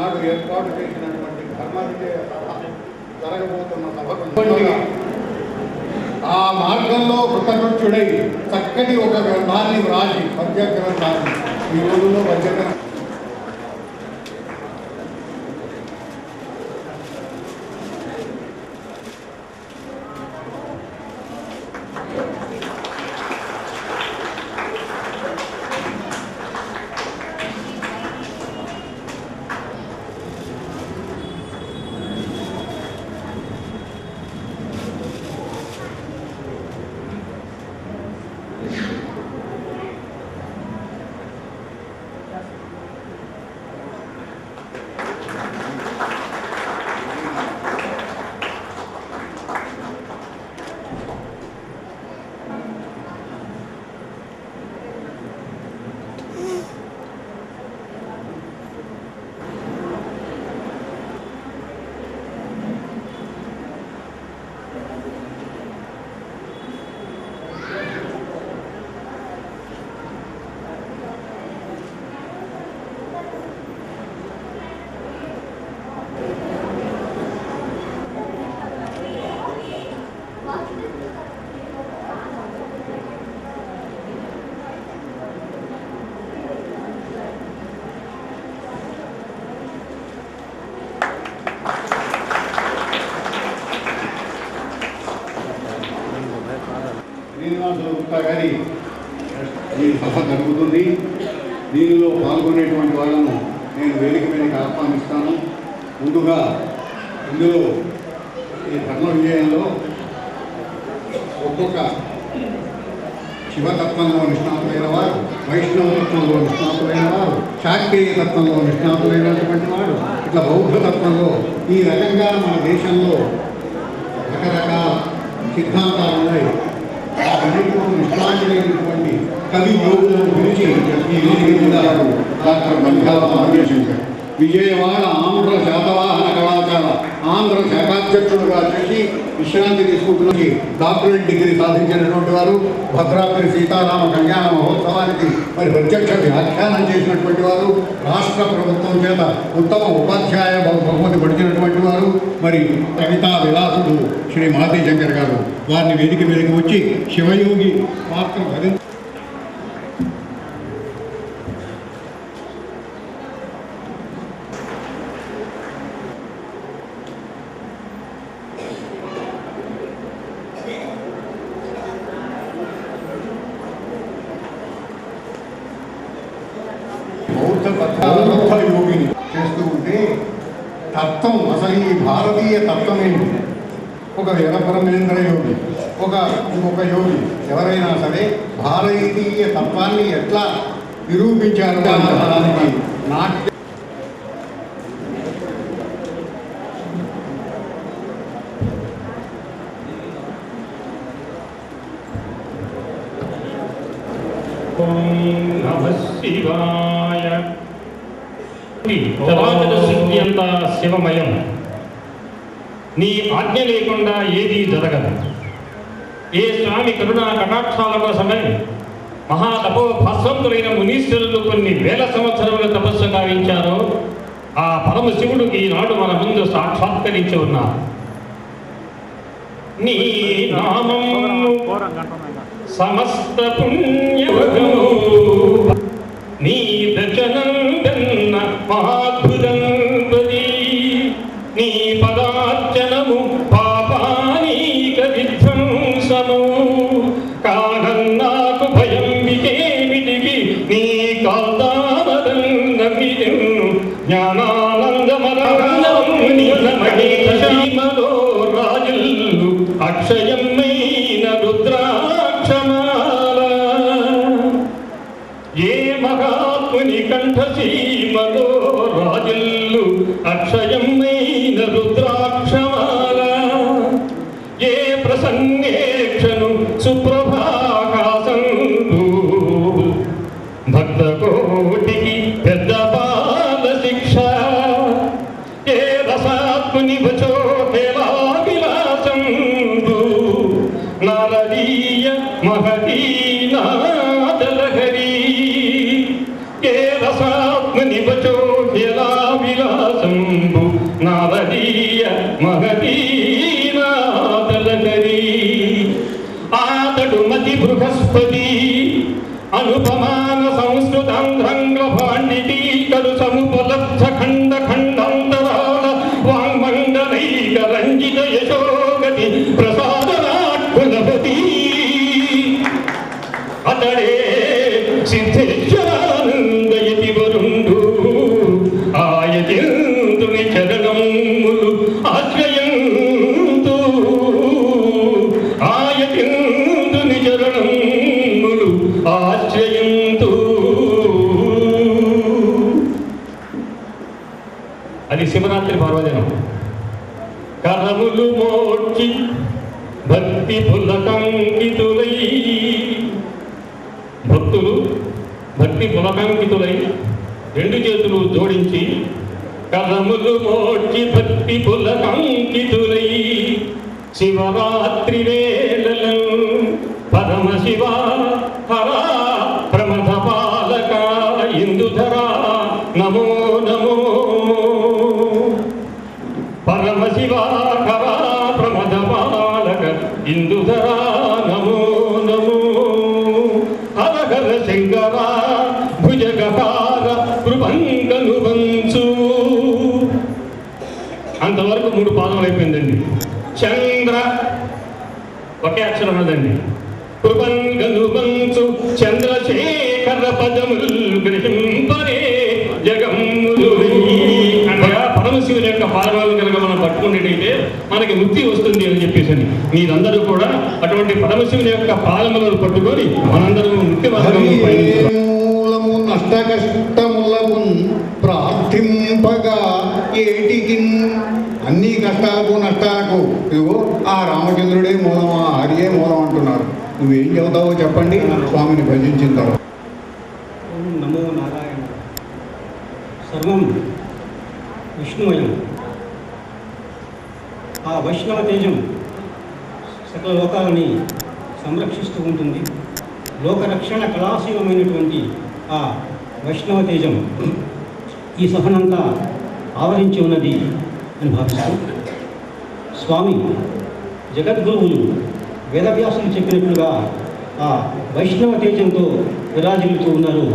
ఈనాడు ఏర్పాటు చేసినటువంటి ధర్మవిజయ సభ జరగబోతున్న సభకు ఆ మార్గంలో కృతకృత్యుడై చక్కటి ఒక గ్రంథాన్ని వ్రాసి పద్య గ్రంథాన్ని ఈ రోజుల్లో పద్య శ్రీనివాసులు గుప్తా గారి ఈ సభ జరుగుతుంది. దీనిలో పాల్గొనేటువంటి వాళ్ళను నేను వేదిక మీదకి ఆహ్వానిస్తాను. ముందుగా ఇందులో ఈ ధర్మ విజయంలో ఒక్కొక్క శివతత్వంలో నిష్ణాతులైన వారు, వైష్ణవ తత్వంలో నిష్ణాతులైన వారు, శాక్తేయ తత్వంలో నిష్ణాతులైనటువంటి వారు, ఇట్లా బౌద్ధ తత్వంలో ఈ రకంగా మన దేశంలో రకరకాల సిద్ధాంతాలు ఉన్నాయి. అన్నింటిలో నిష్ణాతులైనటువంటి కవి యోగులను పిలిచి ఈ వేదికలు డాక్టర్ బంగాళ ఆర్యశంకర్ విజయవాడ ఆంధ్ర శాతవాహన కళాశాల ఆంధ్ర శాఖాధ్యక్షుడుగా చేసి విశ్రాంతి తీసుకుంటున్న డాక్టరేట్ డిగ్రీ సాధించినటువంటి వారు, భద్రాద్రి సీతారామ కళ్యాణ మహోత్సవానికి మరి ప్రత్యక్ష వ్యాఖ్యానం చేసినటువంటి వారు, రాష్ట్ర ప్రభుత్వం చేత ఉత్తమ ఉపాధ్యాయ బహుమతి పడిచినటువంటి వారు, మరి కవితా విలాసుడు శ్రీ మాధీ శంకర్ గారు వారిని వేదిక మీదకి వచ్చి శివయోగి పాత్ర ధరించి బౌద్ధ యోగిని చేస్తూ ఉంటే తత్వం అసలు ఈ భారతీయ తత్వం ఏంటి? ఒక వీరబ్రహ్మేంద్ర యోగి, ఇంకొక యోగి ఎవరైనా సరే భారతీయ తత్వాన్ని ఎట్లా నిరూపించారు అనడానికి నాట్య శివాయ చరాచర సృష్టి అంతా శివమయం. నీ ఆజ్ఞ లేకుండా ఏదీ జరగదు. ఏ స్వామి కరుణా కటాక్షాల కోసమై మహాతపో భస్వంతులైన మునీశ్వరులు కొన్ని వేల సంవత్సరముల తపస్సు గావించారో ఆ పరమశివుడికి ఈనాడు మన ముందు సాక్షాత్కరించి ఉన్నారు. నీ నామం సమస్త పుణ్యవగము, నీ దర్శనం వెన్న మహాద్భుతం బది, నీ పదార్చనము పాపానీక విధ్వంసము, కానన్నాకు భయం వికేమిటికి నీ కాల్దామదన్నమిదెను జ్ఞానానందమరమణీమలో రాజుల్లు అక్షయమైన రుద్రాక్షమాల, ఏ మహాత్ముని కంఠసీమలో రాజుల్లు అక్షయమైన రుద్రాక్షమాల, ఏ ప్రసన్నేక్షను సుప్రభాకాశంబు, భక్త కోటికి పెద్ద బాల శిక్ష, ఏ రసాత్ముని వచో హేలా విలాసంబు, నారదీయ మహతీనాదలహరి, ఏ రసాత్ముని వచో హేలా విలాస విమలతి బృహస్పతి అనుపమాన సంస్కృతాంధ్రంగ పాండితీ కరు సముపలబ్ధ ఖండ ఖండాంతరాల వాంగ్మండలైక రంజిత యశోగతి ప్రసాదనాట్ కులపతి అతడే సిద్ధేశ్వరానందయతి వరుండు ఆయతింతుని చరణములు ఆశ్రయంతు ఆయతింతుని చరణములు ఆశ్రయంతు. అది శివరాత్రి పర్వదినం. కరములు మోడ్చి భక్తి పులకంకితులై భక్తులు భక్తి పులకంకితులై రెండు చేతులు జోడించి కరములు మోడ్చి భక్తి పులకంకితులై శివరాత్రి వేళలను పరమశివ హరా ప్రమథ పాలక ఇందుధరా నమో నమో పరమశివ హరా ప్రమథ పాలక ఇందుధరా నమో నమో హర హర శంకర భుజగహార కృపంగను వంచు. అంతవరకు 3 పాదములు అయిపోయిందండి. చంద్ర ఒకే అక్షరం అదండి. కృపంగను వంచు చంద్రశేఖర పదములు గ్రహింపరే జగమ్ములు. అనగా పరమశివుని యొక్క పాదములు కనుక మనం పట్టుకునేటైతే మనకి ముక్తి వస్తుంది అని చెప్పేసి మీరందరూ కూడా అటువంటి పరమశివుని యొక్క పాదములను పట్టుకొని మనందరూ ముక్తి మార్గంలో పయనించాలి. నష్ట కష్టములకు ప్రార్థింపగా ఏటికి అన్ని కష్టాలకు నష్టాలకు ఇదిగో ఆ రామచంద్రుడే మూలం, ఆ హరియే మూలం అంటున్నారు. నువ్వేం చెబుతావో చెప్పండి స్వామిని భజించిన తర్వాత. ఓం నమో నారాయణ. సర్వం విష్ణుమయం. ఆ వైష్ణవ తేజం సకల లోకాలని సంరక్షిస్తూ ఉంటుంది. లోకరక్షణ కళాశీలమైనటువంటి ఆ వైష్ణవ తేజం ఈ సభనంతా ఆవరించి ఉన్నది అని భావిస్తూ స్వామి జగద్గురువులు వేదవ్యాసులు చెప్పినట్లుగా ఆ వైష్ణవ తేజంతో విరాజిల్లుతూ ఉన్నారు.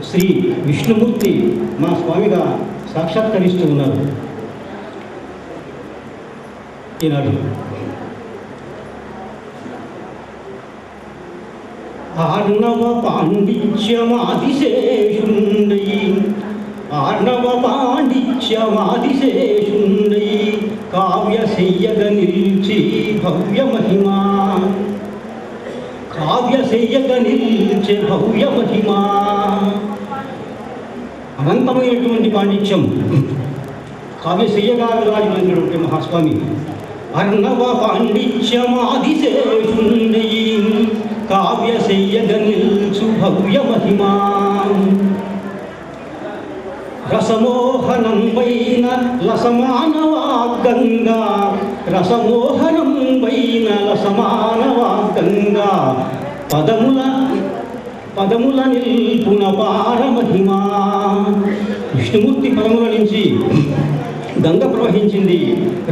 శ్రీ విష్ణుమూర్తి మా స్వామిగా సాక్షాత్కరిస్తూ ఉన్నారు. ఈనాడు ఆర్ణవ పాండిత్యమాదిశేషుండై ఆర్ణవ పాండిత్యమాదిశేషుండై కావ్యశయ్యగ నిల్చి భవ్య మహిమా కావ్యశయ్యగ నిల్చే భవ్య మహిమా. అనంతమైనటువంటి పాండిత్యం కావ్యశయ్యగా విరాజిల్లినటువంటి మహాస్వామి అర్ణవ పాండిత్యమాదిశేషుండై కావ్యశయ్యగ నిల్చు భవ్య మహిమా. రసమోహనం వైన లసమానవాగంగా రసమోహనం వైన లసమానవాగంగా పదముల నిల్పున పారమహిమా. విష్ణుమూర్తి పదముల నుంచి గంగ ప్రవహించింది.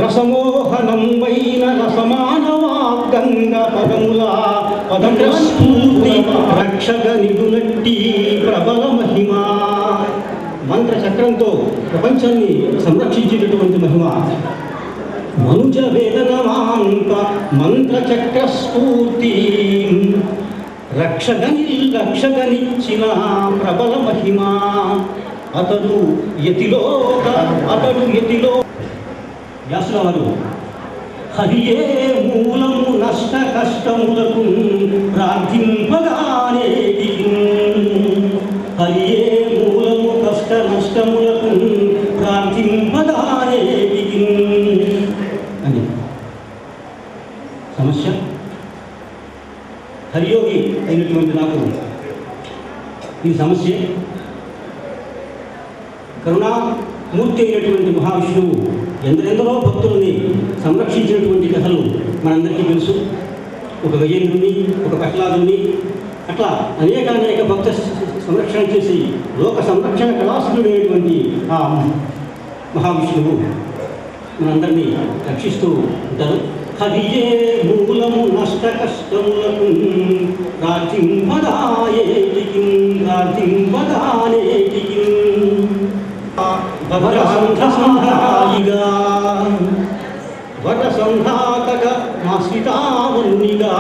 రసమోహనం వైన రసమానవాగంగ పదముల స్ఫూర్తి రక్షక నిధులట్టి ప్రబల మహిమా. మంత్ర చక్రంతో ప్రపంచాన్ని సంరక్షించేటటువంటి మహిమ. మనుజ వేదనమాంత మంత్ర చక్ర స్ఫూర్తి రక్షగనిచ్చిన ప్రబల మహిమా. అతడు యతిలో వ్యాసుల వారు హరియే మూలము నష్ట కష్టములకు ప్రార్థింపగానే హరియే మూలము కష్ట నష్టములకు ప్రార్థింపగానే అని సమస్య. హరియోగి అయినటువంటి నాకు ఈ సమస్య కరుణామూర్తి అయినటువంటి మహావిష్ణువు ఎందరెందరో భక్తుల్ని సంరక్షించినటువంటి కథలు మనందరికీ తెలుసు. ఒక గజేంద్రుని, ఒక ప్రహ్లాదుని, అట్లా అనేక భక్త సంరక్షణ చేసి లోక సంరక్షణ కళాశీలుడైనటువంటి ఆ మహావిష్ణువు మనందరినీ రక్షిస్తూ ఉంటారు. హరియే మూలము నష్ట కష్టములకు రాజింపదాయేటికి రాజింపదానేటికి భద్రసంధాయిగా వరసంధాతక నాసితామునిగా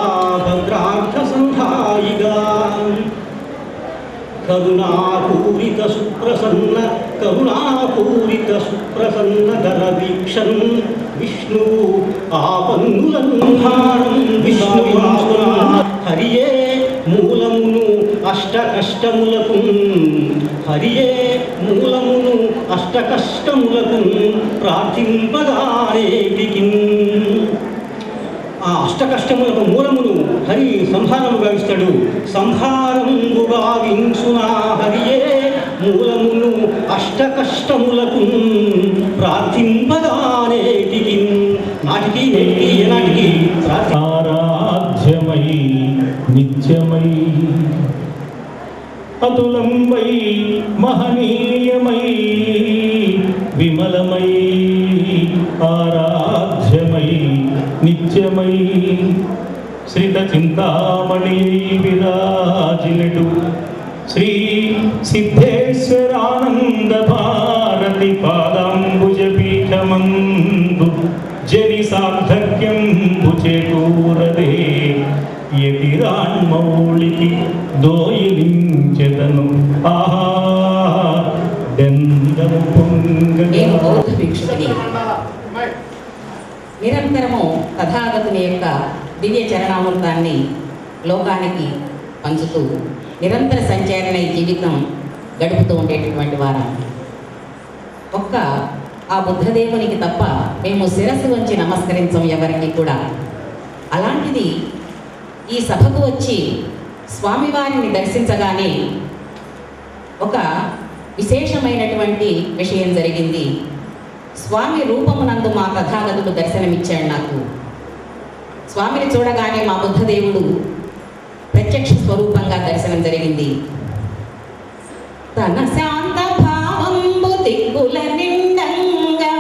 భద్రార్థ సంధాయిగా కరుణాపూరిత సుప్రసన్న ధర వీక్షన్ విష్ణు ఆపన్నులంహారం విష్ణువాసున హరియే మూలమును అష్ట కష్టములకు హరియే మూలమును అష్ట కష్టములకు ప్రార్థింపదానేటికి ఆ అష్ట కష్టములకు మూలమును హరి సంహారము గావిస్తాడు. సంహారము గావించునా హరియే మూలమును అష్ట కష్టములకు ప్రార్థింపదానేటికి నాటికి నేటికి ఏనాటికి ఆరాధ్యమై నిత్యమై అతులంబై మహనీయమై విమలమై ఆరాధ్యమై నిత్యమై శ్రీత చింతామణి విరాజినటు శ్రీ సిద్ధేశ్వరానంద భారతి పాదాంబుజ పీఠమందు జని సార్థక్యం భుచేకూరదే యతిరాణ్మౌళికి దోయిలించెదను ఆహా దెందము పొంగగా. బౌద్ధ భిక్షుడిని నిరంతరము తథాగతుని యొక్క దివ్య చరణామృతాన్ని లోకానికి పంచుతూ నిరంతర సంచారణ ఈ జీవితం గడుపుతూ ఉండేటటువంటి వారం. ఒక్క ఆ బుద్ధదేవునికి తప్ప మేము శిరస్సు వంచి నమస్కరించం ఎవరికి కూడా. అలాంటిది ఈ సభకు వచ్చి స్వామివారిని దర్శించగానే ఒక విశేషమైనటువంటి విషయం జరిగింది. స్వామి రూపమునందు మా తథాగతుడు దర్శనమిచ్చాడు నాకు. స్వామిని చూడగానే మా బుద్ధదేవుడు ప్రత్యక్ష స్వరూపంగా దర్శనం జరిగింది. తన శాంత భావంబు దిక్కుల నిండంగా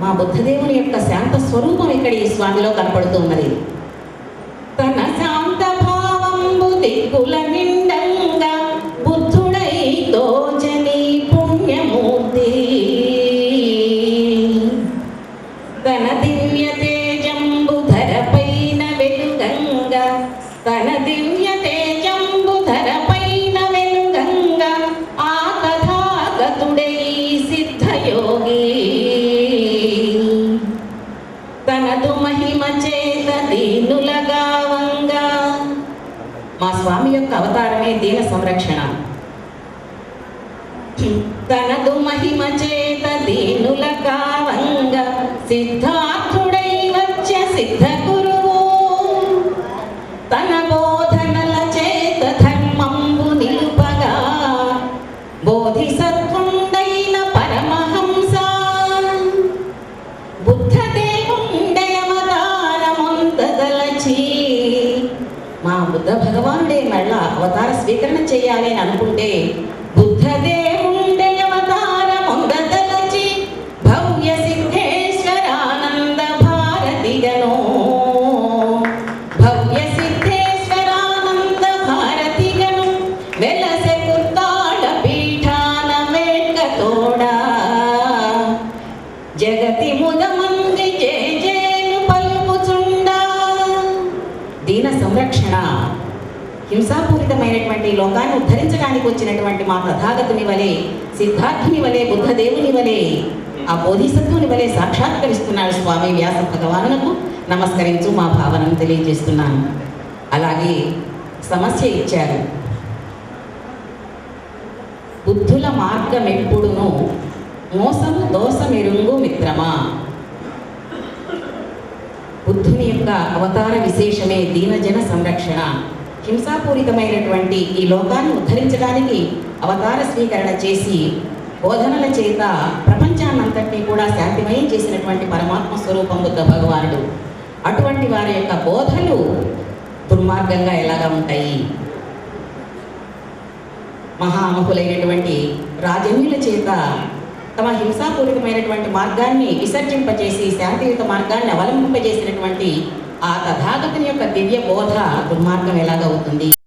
మా బుద్ధదేవుని యొక్క శాంత స్వరూపం ఇక్కడ ఈ స్వామిలో కనపడుతూ ఉన్నది. తన శాంత భావంబు దిక్కుల నిండంగా బుద్ధుడై దోచని పుణ్యమూర్తి తన దివ్య తేజంబు ధరపైన వెలుగంగా తన దివ్య తేజంబు ధరపైన వెలుగంగా ఆ తథాగతుడై సిద్ధయోగి తనదు మహిమ చేత దీనులగా వంగా. మా స్వామి యొక్క అవతారమే దీన సంరక్షణ. తనదు మహిమ చేత దీనులగా వంగా సిద్ధార్థుడై వచ్చే సిద్ధ గురువు తన బోధనల చేత ధర్మంబు నిలుపగా బోధిసత్వుండైన పరమహంస బుద్ధదేవుండే అవతారముందదలచి మా బుద్ధ భగవానుడే మళ్ళా అవతార స్వీకరణ చేయాలి అని అనుకుంటే బుద్ధదేవుండే అవతారముందదలచి భవ్య సిద్ధేశ్వరానంద భారతిగను భవ్య సిద్ధేశ్వరానంద భారతిగను వెలసె కుర్తాళ పీఠాన వేట్కతోడా జగతి ముదమంది జేజేలు పలుకుచుండా. దీన సంరక్షణ హింసాపూరితమైనటువంటి లోకాన్ని ఉద్ధరించడానికి వచ్చినటువంటి మా తథాగతుని వలె సిద్ధార్థుని వలె బుద్ధదేవుని వలె ఆ బోధిసత్వుని వలె సాక్షాత్కరిస్తున్నాడు స్వామి వ్యాస భగవానునకు నమస్కరించు మా భావనను తెలియజేస్తున్నాను. అలాగే సమస్య ఇచ్చారు. బుద్ధుల మార్గం ఎప్పుడును మోసము దోషమెరుంగు మిత్రమా. బుద్ధుని యొక్క అవతార విశేషమే దీనజన సంరక్షణ. హింసాపూరితమైనటువంటి ఈ లోకాన్ని ఉద్ధరించడానికి అవతార స్వీకరణ చేసి బోధనల చేత ప్రపంచాన్నంతటినీ కూడా శాంతిమయం చేసినటువంటి పరమాత్మ స్వరూపం బుద్ధ భగవానుడు. అటువంటి వారి యొక్క బోధలు దుర్మార్గంగా ఎలాగా ఉంటాయి? మహామహులైనటువంటి రాజన్యుల చేత తమ హింసాపూరితమైనటువంటి మార్గాన్ని విసర్జింపజేసి శాంతియుత మార్గాన్ని అవలంబింపజేసినటువంటి ఆ తథాగతుని యొక్క దివ్య బోధ దుర్మార్గం ఎలాగవుతుంది?